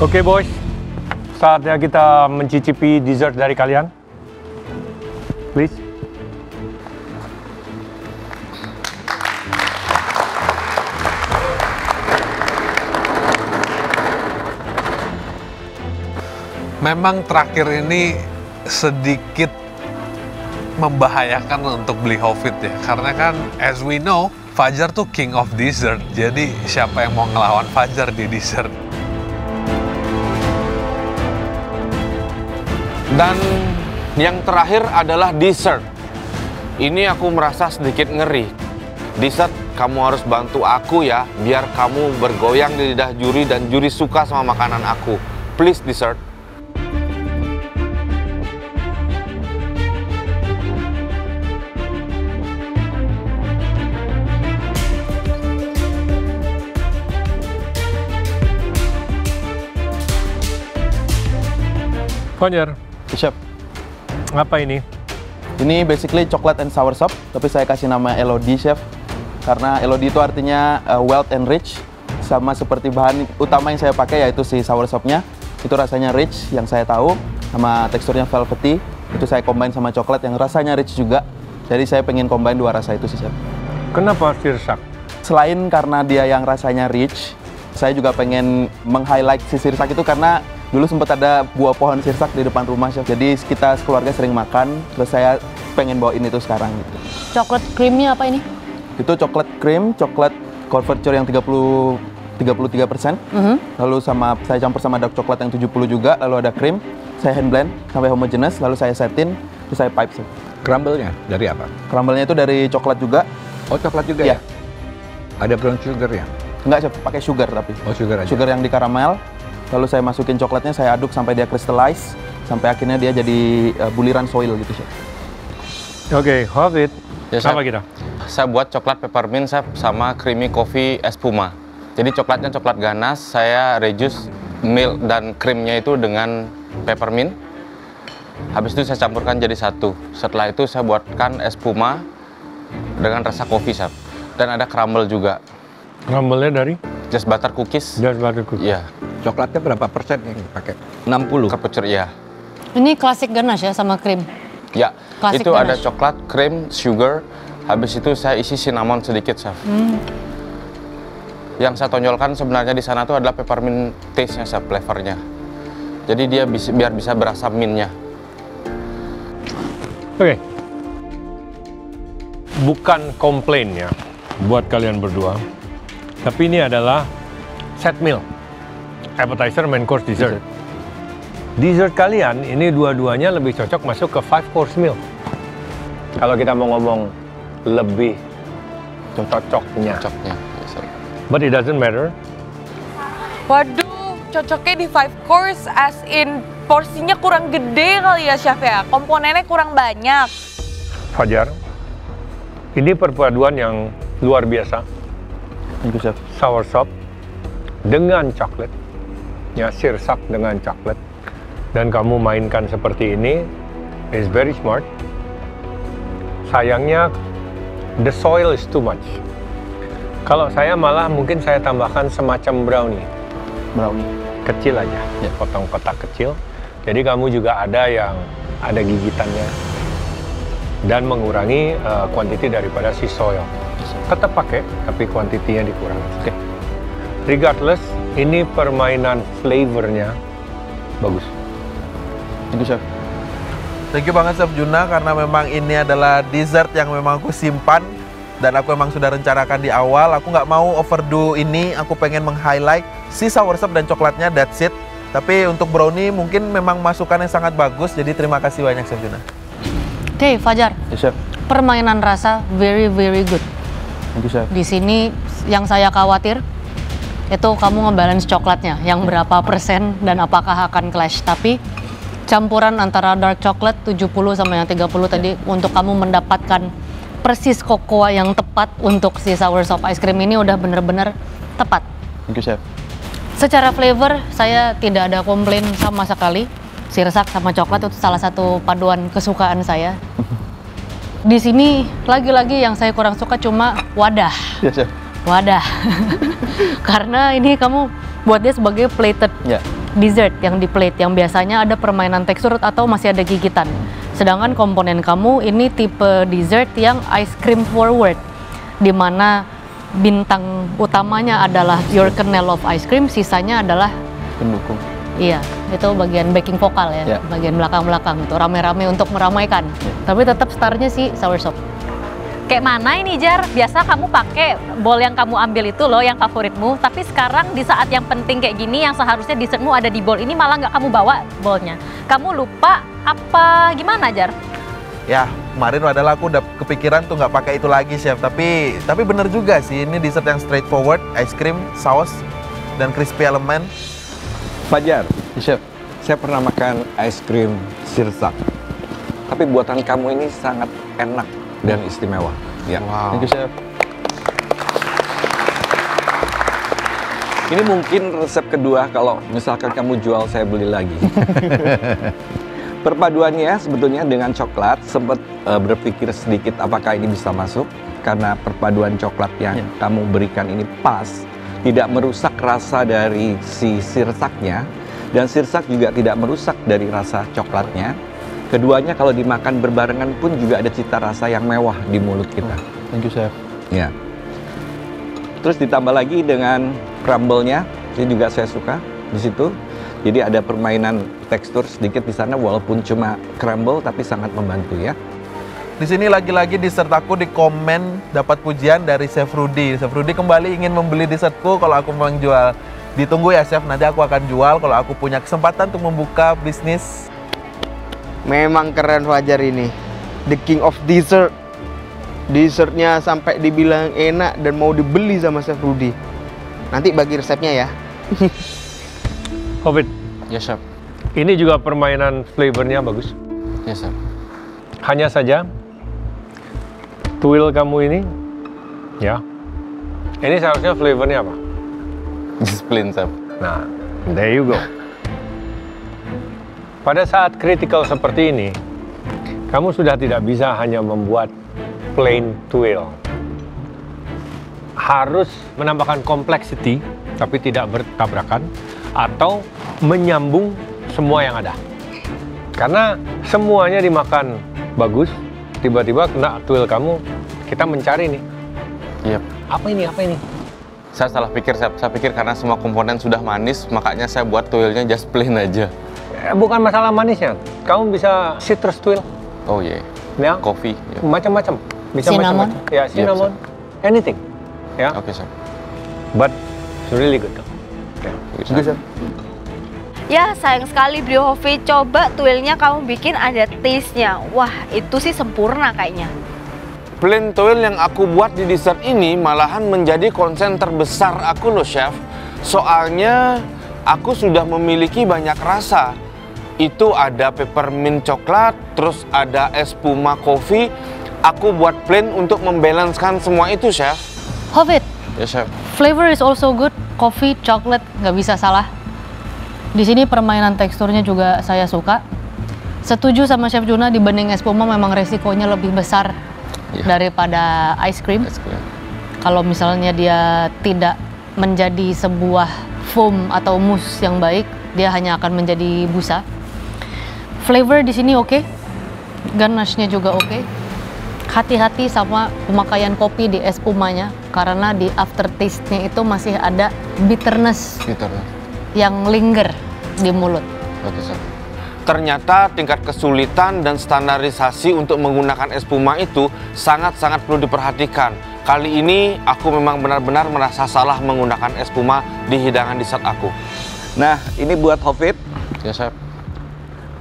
Oke, boys. Saatnya kita mencicipi dessert dari kalian. Please. Memang terakhir ini sedikit membahayakan untuk beli Hobbit ya. Karena kan as we know, Fajar tuh king of dessert. Jadi siapa yang mau ngelawan Fajar di dessert? Dan yang terakhir adalah dessert. Ini aku merasa sedikit ngeri. Dessert, kamu harus bantu aku ya, biar kamu bergoyang di lidah juri dan juri suka sama makanan aku. Please, dessert. Fajar, Chef, apa ini? ini basically coklat and sour sop, tapi saya kasih nama Elodie, Chef. Karena Elodie itu artinya wealth and rich, sama seperti bahan utama yang saya pakai yaitu si sour sopnya. Itu rasanya rich yang saya tahu, sama teksturnya velvety. Itu saya combine sama coklat yang rasanya rich juga. Jadi saya pengen combine dua rasa itu sih, Chef. Kenapa sirsak? Selain karena dia yang rasanya rich, saya juga pengen meng-highlight si sirsak itu karena dulu sempat ada buah pohon sirsak di depan rumah, Chef. Jadi kita sekeluarga sering makan, terus saya pengen bawain itu sekarang gitu. Coklat creamnya apa ini? Itu coklat cream, coklat couverture yang 33%. Lalu saya campur sama dark coklat yang 70 juga, lalu ada cream. Saya hand blend sampai homogeneous, lalu saya setin, terus saya pipe, Chef. Crumble-nya dari apa? Crumble-nya itu dari coklat juga. Oh, coklat juga Iya. ya? Ada brown sugar ya? Enggak, Chef, pakai sugar tapi. Oh, sugar aja. Sugar yang di karamel. Lalu saya masukin coklatnya, saya aduk sampai dia crystallize, sampai akhirnya dia jadi buliran soil gitu, Chef. Oke, Hobbit. Ya, Chef. Apa kita? Saya buat coklat peppermint, Chef, sama creamy coffee espuma. Jadi coklatnya coklat ganas, saya reduce milk dan krimnya itu dengan peppermint. Habis itu saya campurkan jadi satu. Setelah itu saya buatkan espuma dengan rasa kopi, Chef. Dan ada crumble juga. Crumble-nya dari? Just butter cookies. Just butter cookies. Iya, Coklatnya berapa persen yang dipakai? 60. kepucur, iya. Ini klasik ganache ya sama krim. Ya, Klasik itu ada ganache. coklat, krim, sugar. Habis itu saya isi cinnamon sedikit, Chef. Yang saya tonjolkan sebenarnya di sana tuh adalah peppermint taste-nya, Chef, flavornya. Jadi dia biar bisa berasa mint-nya. Oke. Bukan komplain ya buat kalian berdua. Tapi ini adalah set meal. Appetizer, main course, dessert. Dessert kalian ini dua-duanya lebih cocok masuk ke 5-course meal. Kalau kita mau ngomong lebih cocoknya. Cocoknya. Yes, sir. But it doesn't matter. Waduh, cocoknya di 5 course as in porsinya kurang gede kali ya, Chef ya? Komponennya kurang banyak. Fajar, ini perpaduan yang luar biasa. Thank you, Chef. Sour sop dengan coklat. Ya, sirsak dengan coklat. Dan kamu mainkan seperti ini is very smart. Sayangnya the soil is too much. Kalau saya malah mungkin saya tambahkan semacam brownie. Brownie. Kecil aja, Ya. potong kotak kecil. Jadi kamu juga ada yang ada gigitannya. Dan mengurangi quantity daripada si soil. Tetap pakai, tapi kuantitinya dikurangi. Oke. Regardless, ini permainan flavornya bagus. Thank you, Chef. Thank you banget Chef Juna, karena memang ini adalah dessert yang memang aku simpan dan aku memang sudah rencanakan di awal. Aku nggak mau overdo ini, aku pengen meng-highlight si sour sop dan coklatnya, that's it. Tapi untuk brownie mungkin memang masukannya sangat bagus, jadi terima kasih banyak Chef Juna. Oke, Fajar. Yes, Chef. Permainan rasa very good. Thank you, Chef. Di sini yang saya khawatir itu kamu ngebalance coklatnya yang berapa persen dan apakah akan clash. Tapi campuran antara dark chocolate 70 sama yang 30 tadi untuk kamu mendapatkan persis cocoa yang tepat untuk si sour sop ice cream ini udah bener-bener tepat. Thank you, Chef. Secara flavor saya tidak ada komplain sama sekali. Sirsak sama coklat itu salah satu paduan kesukaan saya. Di sini lagi-lagi yang saya kurang suka cuma wadah. Yes, Chef. Wadah. Karena ini kamu buat dia sebagai plated Ya. dessert yang di plate, yang biasanya ada permainan tekstur atau masih ada gigitan. Sedangkan komponen kamu ini tipe dessert yang ice cream forward, di mana bintang utamanya adalah your kernel of ice cream, sisanya adalah Pendukung. iya, itu bagian backing vokal ya, bagian belakang-belakang itu rame-rame untuk meramaikan. Tapi tetap starnya sih soursop. Kayak mana ini Jar? Biasa kamu pakai bowl yang kamu ambil itu loh yang favoritmu, tapi sekarang di saat yang penting kayak gini yang seharusnya dessertmu ada di bowl ini malah nggak kamu bawa bowlnya. Kamu lupa apa gimana Jar? Ya, kemarin padahal aku udah kepikiran tuh nggak pakai itu lagi, Chef. Tapi bener juga sih, ini dessert yang straightforward, ice cream, saus, dan crispy elemen. Fajar, Chef. saya pernah makan ice cream sirsak. Tapi buatan kamu ini sangat enak dan istimewa. Ya. Wow. Thank you, Chef. Ini mungkin resep kedua kalau misalkan kamu jual, saya beli lagi. Perpaduannya sebetulnya dengan coklat, sempat berpikir sedikit apakah ini bisa masuk, karena perpaduan coklat yang kamu berikan ini pas, tidak merusak rasa dari si sirsaknya, dan sirsak juga tidak merusak dari rasa coklatnya. Keduanya kalau dimakan berbarengan pun juga ada cita rasa yang mewah di mulut kita. Thank you, Chef. Ya. Terus ditambah lagi dengan crumble-nya, ini juga saya suka di situ. Jadi ada permainan tekstur sedikit di sana, walaupun cuma crumble tapi sangat membantu ya. Di sini lagi-lagi dessert aku di komen dapat pujian dari Chef Rudy. Chef Rudy kembali ingin membeli dessertku kalau aku memang jual. Ditunggu ya Chef, nanti aku akan jual kalau aku punya kesempatan untuk membuka bisnis. Memang keren Fajar ini, the king of dessert. Dessertnya sampai dibilang enak dan mau dibeli sama Chef Rudy. Nanti bagi resepnya ya. Hobbit, Ya Chef. ini juga permainan flavornya bagus. Ya Chef. Hanya saja tuil kamu ini, ya, ini seharusnya flavornya apa? Just plain Chef. Nah, there you go. Pada saat kritikal seperti ini, kamu sudah tidak bisa hanya membuat plain tuil. Harus menambahkan complexity, tapi tidak bertabrakan, atau menyambung semua yang ada. Karena semuanya dimakan bagus, tiba-tiba kena tuil kamu, kita mencari nih. Yep. Apa ini, apa ini? Saya salah pikir, Chef. Saya pikir karena semua komponen sudah manis, makanya saya buat tuilnya just plain aja. Bukan masalah manisnya, kamu bisa citrus tuil, Oh iya. ya, Coffee. Yep. macam-macam. Bisa Cinnamon. macam-macam. Ya, cinnamon, anything. Ya, Oke Chef. but it's really good. Ya. Oke, Chef. Ya sayang sekali Brio Hovi, coba tuilnya kamu bikin ada taste-nya. Wah itu sih sempurna kayaknya. Plain tuil yang aku buat di dessert ini malahan menjadi konsen terbesar aku loh Chef. Soalnya aku sudah memiliki banyak rasa. Itu ada peppermint coklat, terus ada espuma coffee. Aku buat plain untuk membalancekan semua itu Chef. Hobbit, Ya Chef. flavor is also good. Coffee, chocolate, nggak bisa salah. Di sini permainan teksturnya juga saya suka. Setuju sama Chef Juna, dibanding espuma memang resikonya lebih besar daripada ice cream. Kalau misalnya dia tidak menjadi sebuah foam atau mousse yang baik, dia hanya akan menjadi busa. Flavor di sini oke, ganache-nya juga oke. Hati-hati sama pemakaian kopi di espumanya, karena di aftertaste-nya itu masih ada bitterness yang linger di mulut. Oke Chef. Ternyata tingkat kesulitan dan standarisasi untuk menggunakan espuma itu sangat-sangat perlu diperhatikan. Kali ini aku memang benar-benar merasa salah menggunakan espuma di hidangan dessert aku. Nah, ini buat Hobbit. Ya Chef.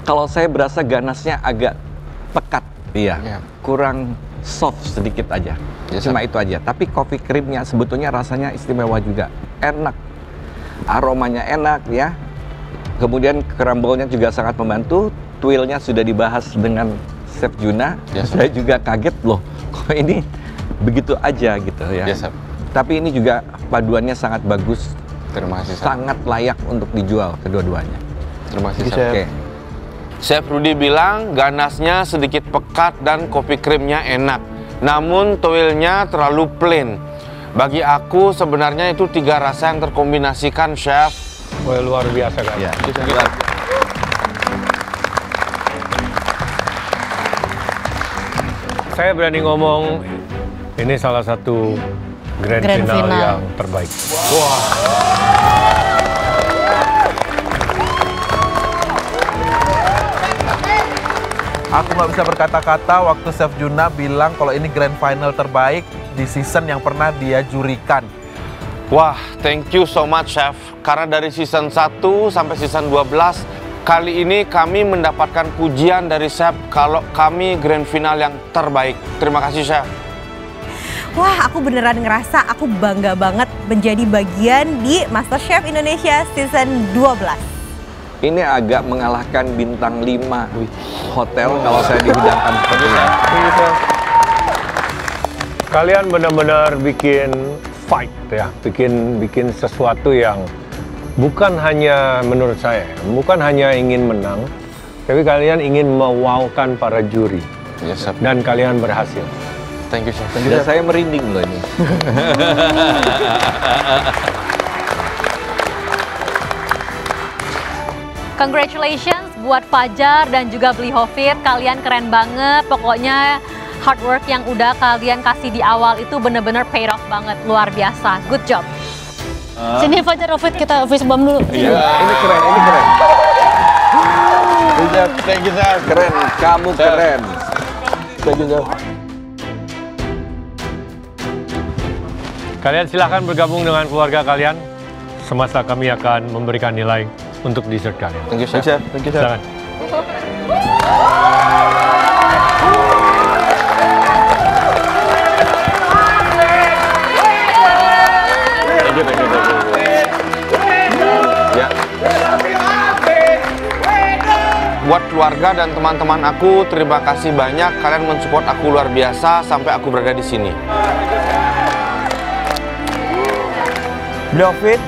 Kalau saya berasa ganasnya agak pekat, iya, Ya. kurang soft sedikit aja. Ya, Cuma itu aja. Tapi coffee creamnya sebetulnya rasanya istimewa juga, enak, aromanya enak ya. Kemudian crumble-nya juga sangat membantu. Tuilnya sudah dibahas dengan Chef Juna. Ya, Saya juga kaget loh, kok ini begitu aja gitu ya. Ya Chef. Tapi ini juga paduannya sangat bagus, Terima kasih Chef. sangat layak untuk dijual kedua-duanya. Terima kasih Chef. Chef. Oke. Chef Rudy bilang ganasnya sedikit pekat dan kopi krimnya enak. Namun tuilnya terlalu plain. Bagi aku sebenarnya itu 3 rasa yang terkombinasikan Chef. Wah, luar biasa kan? Ya. Saya berani ngomong, ini salah satu grand final yang terbaik. Aku nggak bisa berkata-kata waktu Chef Juna bilang kalau ini grand final terbaik di season yang pernah dia jurikan. Wah, thank you so much, Chef. Karena dari season 1 sampai season 12, kali ini kami mendapatkan pujian dari Chef kalau kami grand final yang terbaik. Terima kasih, Chef. Wah, aku beneran ngerasa aku bangga banget menjadi bagian di MasterChef Indonesia season 12. Ini agak mengalahkan bintang 5 hotel kalau saya dihidangkan seperti ini. Kalian benar-benar bikin fight ya, bikin sesuatu yang bukan hanya menurut saya, bukan hanya ingin menang, tapi kalian ingin mewowkan para juri. Yes, Chef. Dan kalian berhasil. Thank you, Chef. Dan saya merinding loh ini. Congratulations buat Fajar dan juga Bli Hofit, kalian keren banget. Pokoknya hard work yang udah kalian kasih di awal itu bener-bener paid off banget, luar biasa. Good job. Sini Fajar, Hofit, kita fist bump dulu. Iya, ini keren, ini keren. Thank you, Chef. Keren, kamu keren. Thank you, Chef. Kalian silahkan bergabung dengan keluarga kalian. Semasa kami akan memberikan nilai untuk dessert kalian. Thank you, Chef. Thank you, Chef. Silakan. Ya. Buat keluarga dan teman-teman aku, terima kasih banyak. Kalian mensupport aku luar biasa sampai aku berada di sini. Bli Hofit,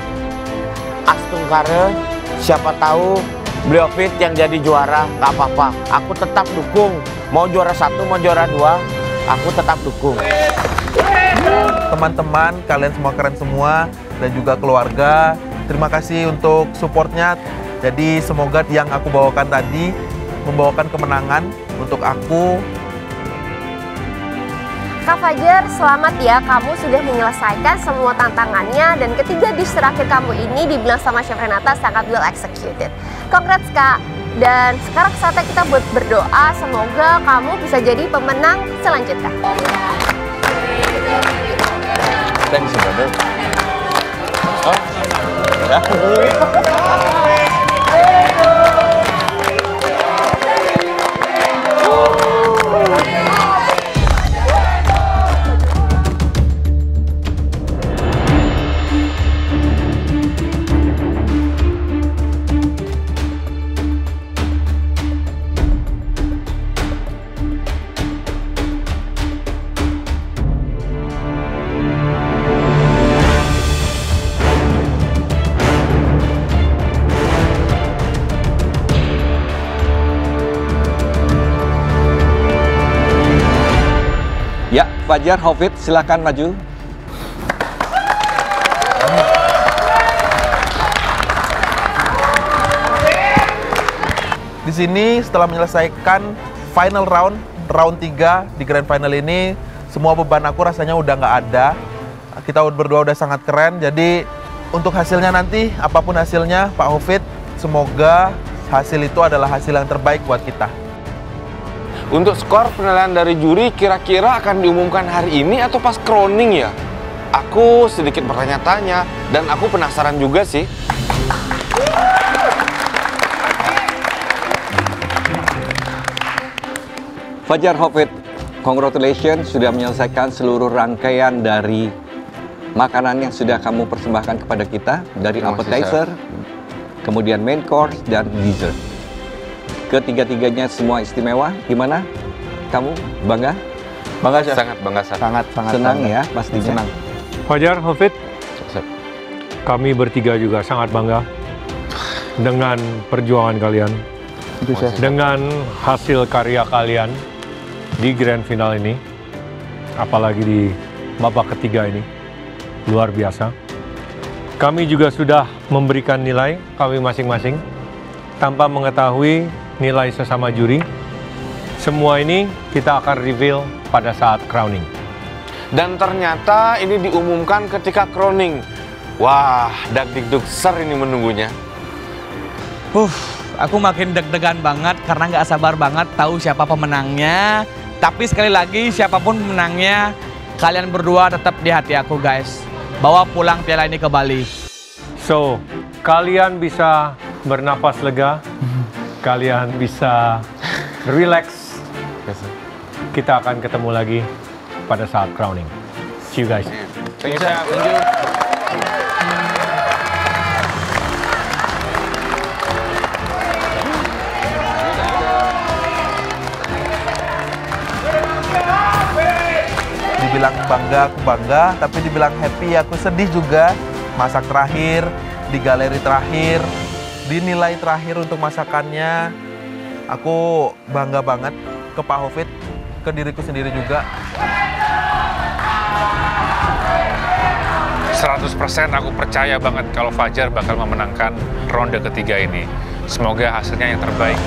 Astungkare, siapa tahu Bli Hofit yang jadi juara, nggak apa-apa. Aku tetap dukung. Mau juara 1, mau juara 2, aku tetap dukung. Teman-teman, kalian semua keren semua dan juga keluarga. Terima kasih untuk supportnya. Jadi semoga yang aku bawakan tadi membawakan kemenangan untuk aku. Kak Fajar, selamat ya, kamu sudah menyelesaikan semua tantangannya dan ketiga dish terakhir kamu ini dibilang sama Chef Renata sangat well executed. Congrats Kak. Dan sekarang saatnya kita buat berdoa, semoga kamu bisa jadi pemenang selanjutnya. Thanks, brother. Oh, ya. Ya, Fajar, Hofit, silakan maju. Di sini setelah menyelesaikan final round 3 di grand final ini, semua beban aku rasanya udah nggak ada. Kita berdua udah sangat keren. Jadi untuk hasilnya nanti, apapun hasilnya, Pak Hofit, semoga hasil itu adalah hasil yang terbaik buat kita. Untuk skor penilaian dari juri kira-kira akan diumumkan hari ini atau pas crowning ya? Aku sedikit bertanya-tanya dan aku penasaran juga sih. Fajar, Hofit, congratulations sudah menyelesaikan seluruh rangkaian dari makanan yang sudah kamu persembahkan kepada kita, dari appetizer, kemudian main course, dan dessert. Ketiga-tiganya semua istimewa. Gimana? Kamu bangga? Bangga, Chef. Sangat bangga, Chef. Sangat Senang bangga. ya, pastinya. Senang. Fajar, Hofit, kami bertiga juga sangat bangga dengan perjuangan kalian, dengan hasil karya kalian di grand final ini, apalagi di babak ketiga ini, luar biasa. Kami juga sudah memberikan nilai kami masing-masing tanpa mengetahui nilai sesama juri. Semua ini kita akan reveal pada saat crowning. Dan ternyata ini diumumkan ketika crowning. Wah, dagdikduk ser ini menunggunya. Aku makin deg-degan banget karena nggak sabar banget tahu siapa pemenangnya. Tapi sekali lagi siapapun pemenangnya, kalian berdua tetap di hati aku guys. Bawa pulang piala ini ke Bali. So, kalian bisa bernapas lega, kalian bisa relax. Kita akan ketemu lagi pada saat crowning. See you guys. Thank you, Chef. Thank you. Dibilang bangga, aku bangga, tapi dibilang happy, aku sedih juga. Masak terakhir, di galeri terakhir, di nilai terakhir untuk masakannya, aku bangga banget ke Pak Hafid, ke diriku sendiri juga. 100% aku percaya banget kalau Fajar bakal memenangkan ronde ketiga ini. Semoga hasilnya yang terbaik.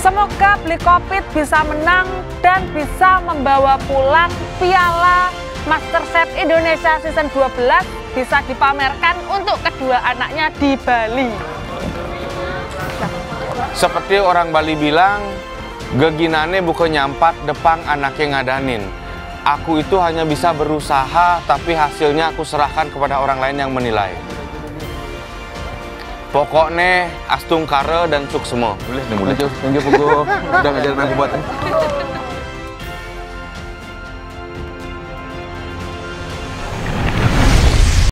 Semoga Blikopit bisa menang dan bisa membawa pulang piala MasterChef Indonesia Season 12 bisa dipamerkan untuk kedua anaknya di Bali. Seperti orang Bali bilang, geginane bukan nyampat depang anaknya ngadanin. Aku itu hanya bisa berusaha, tapi hasilnya aku serahkan kepada orang lain yang menilai. Pokoknya astung kare dan suksemo. Boleh, thank you Pugu. Udah ngajarin aku buat.